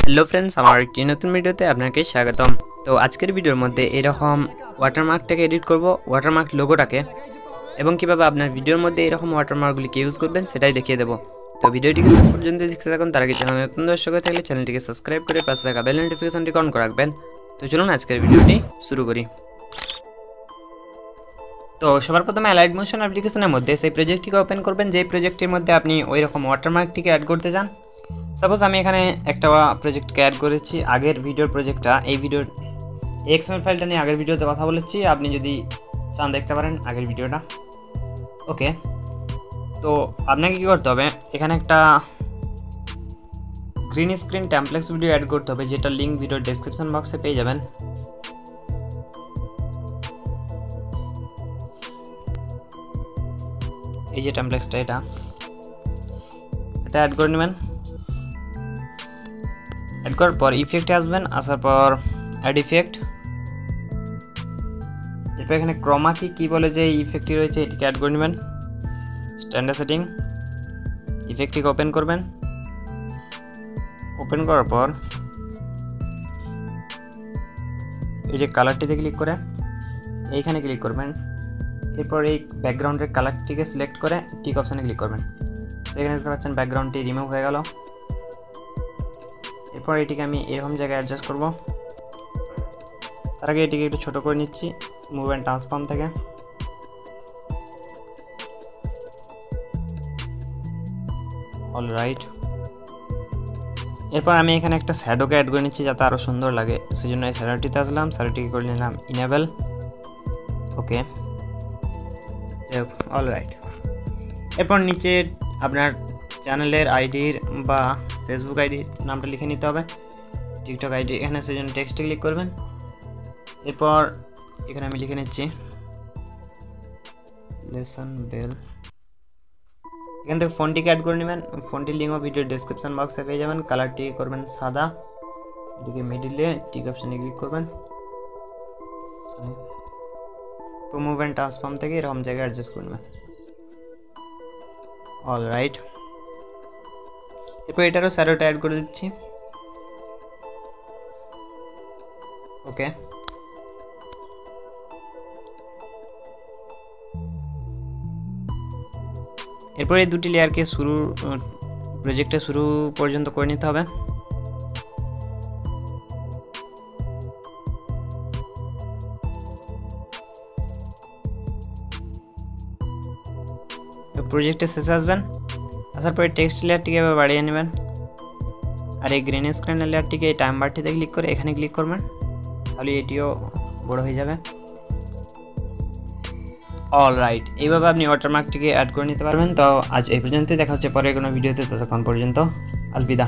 Hello friends, আমার একটি নতুন ভিডিওতে আপনাকে স্বাগতম। তো আজকের ভিডিওর মধ্যে এরকম ওয়াটারমার্কটাকে এডিট করব, ওয়াটারমার্ক লোগোটাকে, এবং কিভাবে আপনার ভিডিওর মধ্যে এরকম ওয়াটারমার্কগুলিকে ইউজ করবেন সেটাই দেখিয়ে দেবো। তো ভিডিওটিকে শেষ পর্যন্ত দেখতে থাকুন। তার আগে চ্যানেলে নতুন দর্শক হয়ে থাকলে চ্যানেলটিকে সাবস্ক্রাইব করে পাশে থাকা বেল নোটিফিকেশনটি অন করে রাখবেন। তো চলুন আজকের ভিডিওটি শুরু করি। তো সবার প্রথমে অ্যালাইট মোশন অ্যাপ্লিকেশনের মধ্যে সেই প্রজেক্টটিকে ওপেন করবেন, যেই প্রজেক্টের মধ্যে আপনি ওই রকম ওয়াটারমার্কটিকে অ্যাড করতে চান। সাপোজ আমি এখানে একটা প্রজেক্টকে অ্যাড করেছি, আগের ভিডিওর প্রজেক্টটা, এই ভিডিওর এক্সএমএল ফাইলটা নিয়ে আগের ভিডিওতে কথা বলেছি, আপনি যদি চান দেখতে পারেন আগের ভিডিওটা। ওকে, তো আপনাকে কী করতে হবে, এখানে একটা গ্রিন স্ক্রিন টেমপ্লেক্স ভিডিও অ্যাড করতে হবে, যেটা লিঙ্ক ভিডিওর ডেসক্রিপশন বক্সে পেয়ে যাবেন। এই যে টেমপ্লেক্সটা, এটা অ্যাড করে নেবেন। অ্যাড করার পর ইফেক্টে আসবেন, আসার পর অ্যাড ইফেক্ট, এরপর এখানে ক্রোমা কি বলে যে ইফেক্টটি রয়েছে এটিকে অ্যাড করে নেবেন। স্ট্যান্ডার্ড সেটিং, ইফেক্টটিকে ওপেন করবেন। ওপেন করার পর এই যে কালারটিতে ক্লিক করে এইখানে ক্লিক করবেন। এরপর এই ব্যাকগ্রাউন্ডের কালারটিকে সিলেক্ট করে টিক অপশানে ক্লিক করবেন। এখানে দেখতে পাচ্ছেন ব্যাকগ্রাউন্ডটি রিমুভ হয়ে গেল। এরপর এটিকে আমি এরকম জায়গায় অ্যাডজাস্ট করব। তার আগে এটিকে একটু ছোটো করে নিচ্ছি মুভ অ্যান্ড ট্রান্সফর্ম থেকে। অলরাইট, এরপর আমি এখানে একটা শ্যাডোকে অ্যাড করে নিচ্ছি যাতে আরও সুন্দর লাগে, সেই জন্য এই শ্যাডোটিতে আসলাম, শ্যাডোটিকে করে নিলাম ইনেবল। ওকে, অলরাইট, এরপর নিচে আপনার চ্যানেলের আইডির বা ফেসবুক আইডির নামটা লিখে নিতে হবে, টিকটক আইডি, এখানে সেই জন্য টেক্সটে ক্লিক করবেন। এরপর এখানে আমি লিখে নিচ্ছি লেসন বেল। এখান থেকে ফন্টটিকে অ্যাড করে নেবেন, ফন্টটির লিঙ্কও ভিডিওর ডেসক্রিপশন বক্সে পেয়ে যাবেন। কালারটি করবেন সাদা, এটিকে মিডিলে টিক অপশানে ক্লিক করবেন। তো মুভ অ্যান্ড ট্রান্সফর্ম থেকে এরকম জায়গায় অ্যাডজাস্ট করবেন। অলরাইট, এরপর এটারও শ্যাডোটা অ্যাড করে দিচ্ছি। ওকে, এরপর এই দুটি লেয়ারকে প্রজেক্টের শুরু পর্যন্ত করে নিতে হবে। প্রজেক্টের শেষে আসবেন, আসার পরে টেক্সট লেয়ারটিকে এবার বাড়িয়ে নেবেন, আর এই গ্রিন স্ক্রিনের লেয়ারটিকে এই টাইম বারটিতে ক্লিক করে এখানে ক্লিক করবেন, তাহলে এটিও বড় হয়ে যাবে। অলরাইট, এইভাবে আপনি ওয়াটারমার্কটিকে অ্যাড করে নিতে পারবেন। তো আজ এই পর্যন্তই, দেখা হচ্ছে পরে কোনো ভিডিওতে, ততক্ষণ পর্যন্ত আলবিদা।